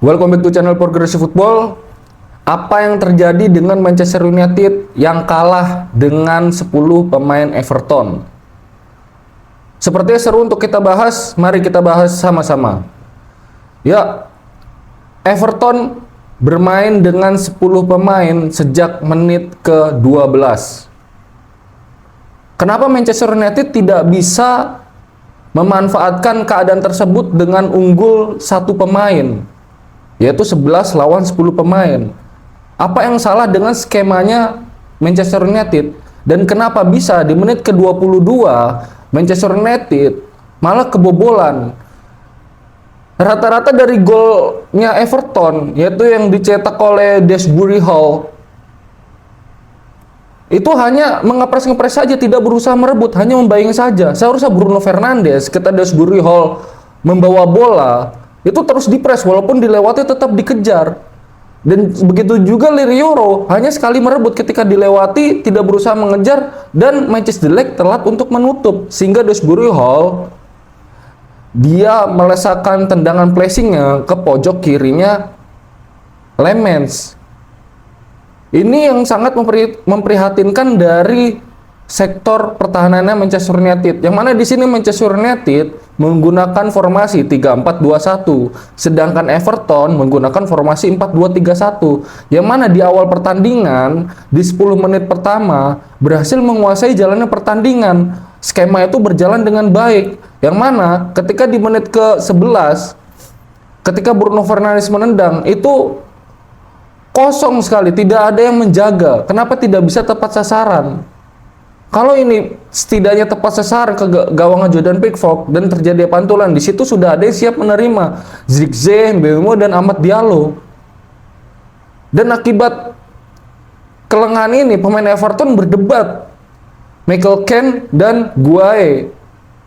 Welcome back to channel Progressive Football. Apa yang terjadi dengan Manchester United yang kalah dengan 10 pemain Everton? Sepertinya seru untuk kita bahas, mari kita bahas sama-sama. Ya, Everton bermain dengan 10 pemain sejak menit ke-12. Kenapa Manchester United tidak bisa memanfaatkan keadaan tersebut dengan unggul satu pemain, yaitu 11 lawan 10 pemain? Apa yang salah dengan skemanya Manchester United? Dan kenapa bisa di menit ke-22 Manchester United malah kebobolan? Rata-rata dari golnya Everton, yaitu yang dicetak oleh Dewsbury Hall, itu hanya ngepres saja, tidak berusaha merebut, hanya membayang saja. Seharusnya Bruno Fernandes ketika Dewsbury Hall membawa bola, itu terus dipres, walaupun dilewati tetap dikejar. Dan begitu juga Lirioro, hanya sekali merebut, ketika dilewati tidak berusaha mengejar, dan Matthijs de Ligt telat untuk menutup, sehingga Dewsbury Hall dia melesakan tendangan placingnya ke pojok kirinya Lemens. Ini yang sangat memprihatinkan dari sektor pertahanannya Manchester United, yang mana di sini Manchester United menggunakan formasi 3-4-2-1, sedangkan Everton menggunakan formasi 4-2-3-1, yang mana di awal pertandingan di 10 menit pertama berhasil menguasai jalannya pertandingan. Skema itu berjalan dengan baik, yang mana ketika di menit ke-11 ketika Bruno Fernandes menendang, itu kosong sekali, tidak ada yang menjaga. Kenapa tidak bisa tepat sasaran? Kalau ini setidaknya tepat sasaran ke gawang Jordan Pickford dan terjadi pantulan, di situ sudah ada yang siap menerima, Zirkzee, Mbeumo, dan Amad Diallo. Dan akibat kelengahan ini, pemain Everton berdebat, Michael Keane dan Guaye,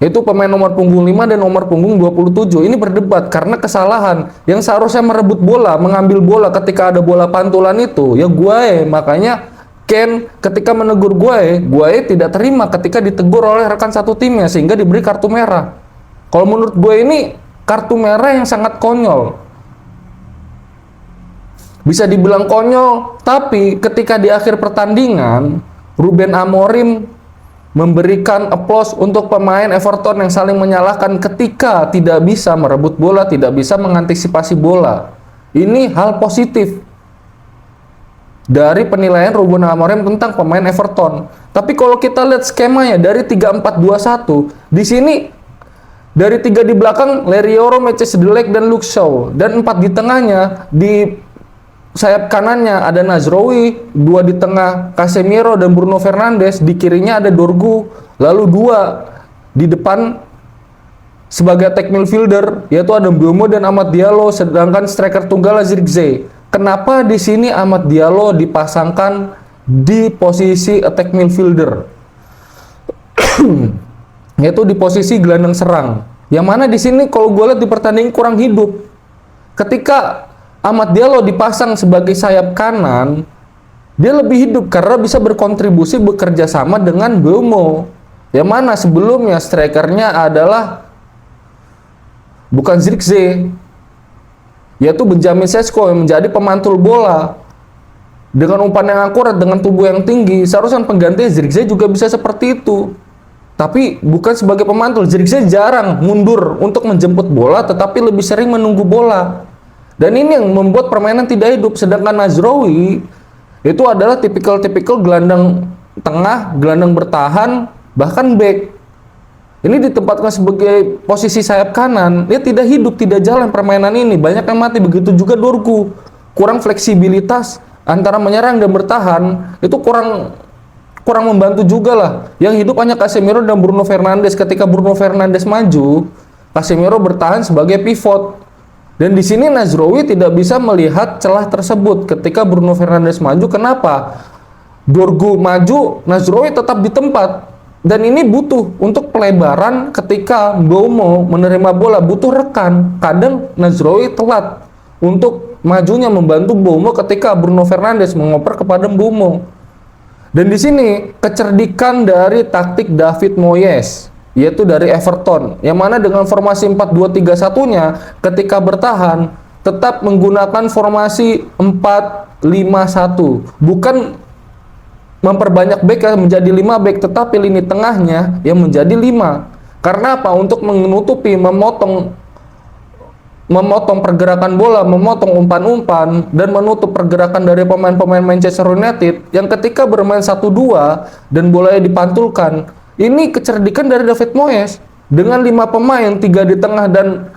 itu pemain nomor punggung 5 dan nomor punggung 27. Ini berdebat karena kesalahan yang seharusnya merebut bola, mengambil bola ketika ada bola pantulan itu, ya Guaye. Makanya Keane ketika menegur Guaye tidak terima ketika ditegur oleh rekan satu timnya, sehingga diberi kartu merah. Kalau menurut gue ini kartu merah yang sangat konyol. Bisa dibilang konyol, tapi ketika di akhir pertandingan Ruben Amorim memberikan aplaus untuk pemain Everton yang saling menyalahkan ketika tidak bisa merebut bola, tidak bisa mengantisipasi bola. Ini hal positif dari penilaian Ruben Amorim tentang pemain Everton. Tapi kalau kita lihat skemanya dari 3-4-2-1, di sini dari 3 di belakang Lirioro, Matthijs de Ligt, dan Luke Shaw, dan 4 di tengahnya, di sayap kanannya ada Nazrowi, 2 di tengah Casemiro dan Bruno Fernandes, di kirinya ada Dorgu, lalu 2 di depan sebagai attack midfielder yaitu ada Mbeumo dan Amad Diallo, sedangkan striker tunggal Zirkzee. Kenapa di sini Amad Diallo dipasangkan di posisi attack midfielder? Yaitu di posisi gelandang serang. Yang mana di sini kalau gue lihat di pertandingan kurang hidup. Ketika Amad Diallo dipasang sebagai sayap kanan, dia lebih hidup karena bisa berkontribusi bekerja sama dengan Mbeumo. Yang mana sebelumnya strikernya adalah bukan Zirkzee, yaitu Benjamin Sesko yang menjadi pemantul bola dengan umpan yang akurat, dengan tubuh yang tinggi. Seharusnya pengganti Zirkzee juga bisa seperti itu, tapi bukan sebagai pemantul. Zirkzee jarang mundur untuk menjemput bola, tetapi lebih sering menunggu bola, dan ini yang membuat permainan tidak hidup. Sedangkan Nazrowi itu adalah tipikal gelandang tengah, gelandang bertahan, bahkan back. Ini ditempatkan sebagai posisi sayap kanan, dia tidak hidup, tidak jalan permainan ini, banyak yang mati. Begitu juga Dorgu, kurang fleksibilitas antara menyerang dan bertahan, itu kurang membantu juga lah. Yang hidup hanya Casemiro dan Bruno Fernandes. Ketika Bruno Fernandes maju, Casemiro bertahan sebagai pivot. Dan di sini Nazrowi tidak bisa melihat celah tersebut ketika Bruno Fernandes maju. Kenapa? Dorgu maju, Nazrowi tetap di tempat. Dan ini butuh untuk pelebaran ketika Mbeumo menerima bola, butuh rekan. Kadang Nazrowi telat untuk majunya membantu Mbeumo ketika Bruno Fernandes mengoper kepada Mbeumo. Dan di sini kecerdikan dari taktik David Moyes, yaitu dari Everton, yang mana dengan formasi 4-2-3-1-nya ketika bertahan, tetap menggunakan formasi 4-5-1, bukan memperbanyak back menjadi 5 back, tetapi lini tengahnya yang menjadi 5. Karena apa? Untuk menutupi, memotong pergerakan bola, memotong umpan-umpan, dan menutup pergerakan dari pemain-pemain Manchester United yang ketika bermain 1-2 dan bolanya dipantulkan. Ini kecerdikan dari David Moyes dengan 5 pemain, 3 di tengah dan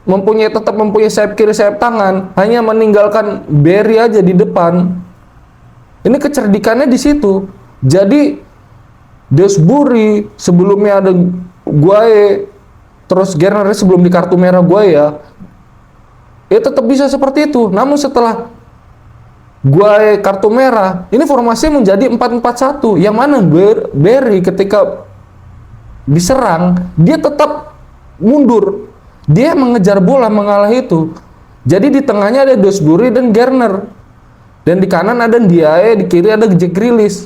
tetap mempunyai sayap kiri, sayap tangan, hanya meninggalkan Barry aja di depan. Ini kecerdikannya di situ. Jadi Dewsbury, sebelumnya ada Guaye, terus Garner sebelum di kartu merah Guaye ya tetap bisa seperti itu. Namun setelah Guaye kartu merah, ini formasinya menjadi 4-4-1, yang mana Barry ketika diserang dia tetap mundur, dia mengejar bola, mengalah itu. Jadi di tengahnya ada Dewsbury dan Garner, dan di kanan ada Ndiaye, di kiri ada Jack Grealish.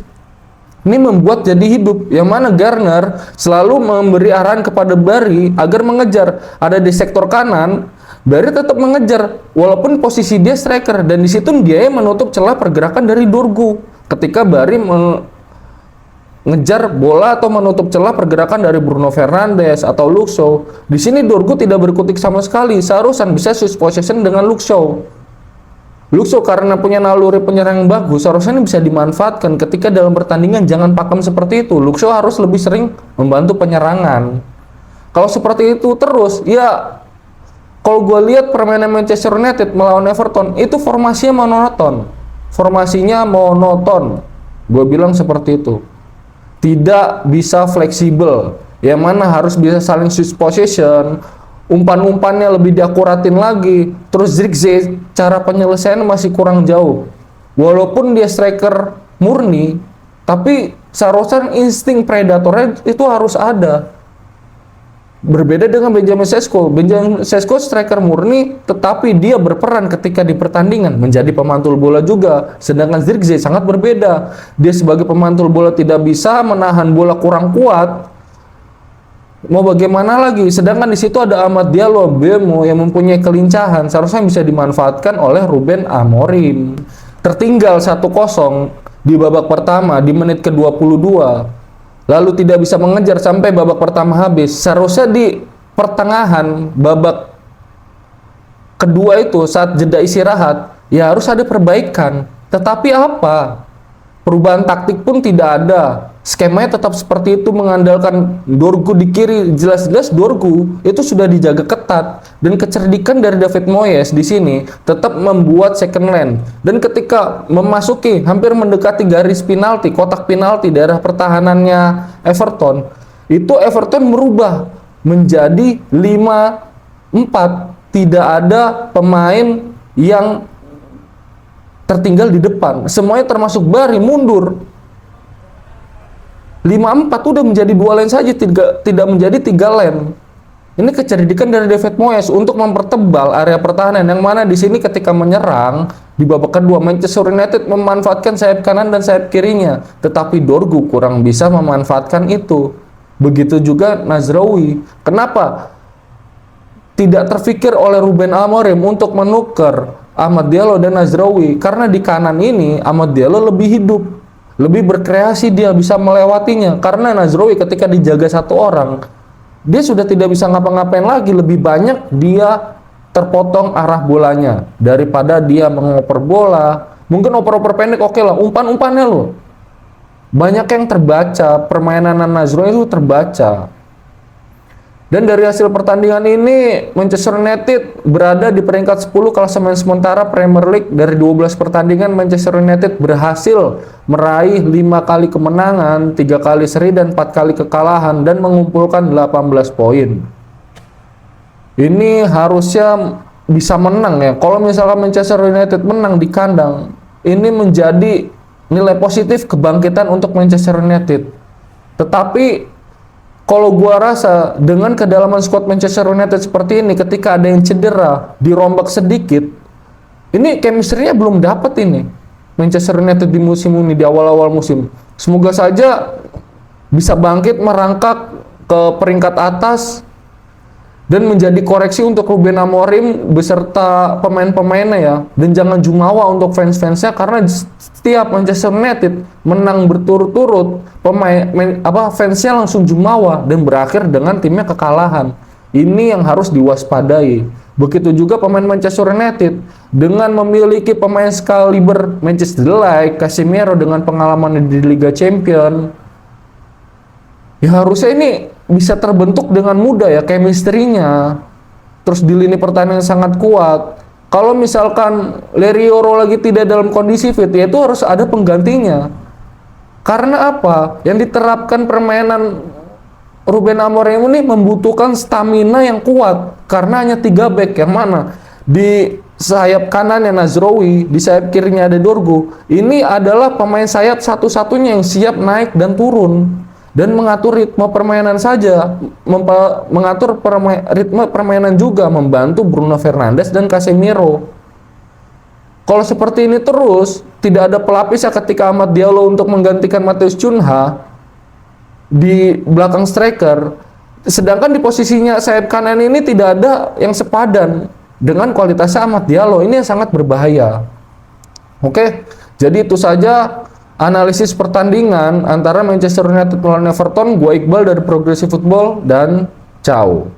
Ini membuat jadi hidup, yang mana Garner selalu memberi arahan kepada Barry agar mengejar. Ada di sektor kanan, Barry tetap mengejar walaupun posisi dia striker, dan di situ Ndiaye menutup celah pergerakan dari Dorgu ketika Barry mengejar bola atau menutup celah pergerakan dari Bruno Fernandes atau Luke Shaw. Di sini Dorgu tidak berkutik sama sekali, seharusnya bisa switch possession dengan Luke Shaw. Luke Shaw karena punya naluri penyerang yang bagus, seharusnya ini bisa dimanfaatkan ketika dalam pertandingan. Jangan pakem seperti itu. Luke Shaw harus lebih sering membantu penyerangan. Kalau seperti itu terus, ya kalau gue lihat permainan Manchester United melawan Everton, itu formasinya monoton. Gue bilang seperti itu. Tidak bisa fleksibel, yang mana harus bisa saling switch possession, umpan-umpannya lebih diakuratin lagi. Terus Zirkzee cara penyelesaiannya masih kurang jauh. Walaupun dia striker murni, tapi seharusnya insting predatornya itu harus ada. Berbeda dengan Benjamin Sesko. Benjamin Sesko striker murni, tetapi dia berperan ketika di pertandingan menjadi pemantul bola juga. Sedangkan Zirkzee sangat berbeda. Dia sebagai pemantul bola tidak bisa menahan bola kurang kuat. Mau bagaimana lagi? Sedangkan di situ ada Amad Diallo, Bemo yang mempunyai kelincahan, seharusnya bisa dimanfaatkan oleh Ruben Amorim. Tertinggal 1-0 di babak pertama di menit ke-22. Lalu tidak bisa mengejar sampai babak pertama habis. Seharusnya di pertengahan babak kedua itu saat jeda istirahat ya harus ada perbaikan. Tetapi apa? Perubahan taktik pun tidak ada. Skemanya tetap seperti itu, mengandalkan Dorgu di kiri. Jelas-jelas Dorgu itu sudah dijaga ketat, dan kecerdikan dari David Moyes di sini tetap membuat second line. Dan ketika memasuki hampir mendekati garis penalti, kotak penalti daerah pertahanannya Everton, itu Everton merubah menjadi 5-4. Tidak ada pemain yang tertinggal di depan. Semuanya termasuk Barry mundur. 5-4 udah menjadi 2 lane saja, tidak menjadi 3 lane. Ini kecerdikan dari David Moyes untuk mempertebal area pertahanan, yang mana di sini ketika menyerang di babak kedua Manchester United memanfaatkan sayap kanan dan sayap kirinya, tetapi Dorgu kurang bisa memanfaatkan itu. Begitu juga Mazraoui. Kenapa tidak terfikir oleh Ruben Amorim untuk menukar Amad Diallo dan Mazraoui? Karena di kanan ini Amad Diallo lebih hidup, lebih berkreasi, dia bisa melewatinya. Karena Mazraoui ketika dijaga satu orang, dia sudah tidak bisa ngapa-ngapain lagi. Lebih banyak dia terpotong arah bolanya daripada dia mengoper bola. Mungkin oper-oper pendek oke lah, umpan-umpannya loh banyak yang terbaca, permainan Mazraoui itu terbaca. Dan dari hasil pertandingan ini, Manchester United berada di peringkat 10 klasemen sementara Premier League. Dari 12 pertandingan, Manchester United berhasil meraih 5 kali kemenangan, 3 kali seri, dan 4 kali kekalahan, dan mengumpulkan 18 poin. Ini harusnya bisa menang ya. Kalau misalkan Manchester United menang di kandang, ini menjadi nilai positif kebangkitan untuk Manchester United. Tetapi kalau gua rasa dengan kedalaman skuad Manchester United seperti ini, ketika ada yang cedera, dirombak sedikit, ini chemistry-nya belum dapat ini Manchester United di musim ini, di awal-awal musim. Semoga saja bisa bangkit merangkak ke peringkat atas dan menjadi koreksi untuk Ruben Amorim beserta pemain-pemainnya ya, dan jangan jumawa untuk fans-fansnya, karena setiap Manchester United menang berturut-turut fansnya langsung jumawa dan berakhir dengan timnya kekalahan. Ini yang harus diwaspadai. Begitu juga pemain Manchester United dengan memiliki pemain sekaliber Manchester like Casemiro dengan pengalaman di Liga Champion, ya harusnya ini bisa terbentuk dengan mudah ya chemistry-nya. Terus di lini pertahanan yang sangat kuat. Kalau misalkan Lerioro lagi tidak dalam kondisi fit, ya itu harus ada penggantinya. Karena apa? Yang diterapkan permainan Ruben Amorim ini membutuhkan stamina yang kuat. Karena hanya 3 back, yang mana di sayap kanannya Nazrowi, di sayap kirinya ada Dorgu. Ini adalah pemain sayap satu-satunya yang siap naik dan turun dan mengatur ritme permainan saja, mengatur ritme permainan juga, membantu Bruno Fernandes dan Casemiro. Kalau seperti ini terus, tidak ada pelapisnya ketika Amad Diallo untuk menggantikan Matheus Cunha di belakang striker, sedangkan di posisinya sayap kanan ini tidak ada yang sepadan dengan kualitasnya Amad Diallo. Ini yang sangat berbahaya. Oke, jadi itu saja analisis pertandingan antara Manchester United melawan Everton. Gua Iqbal dari Progressive Football, dan ciao.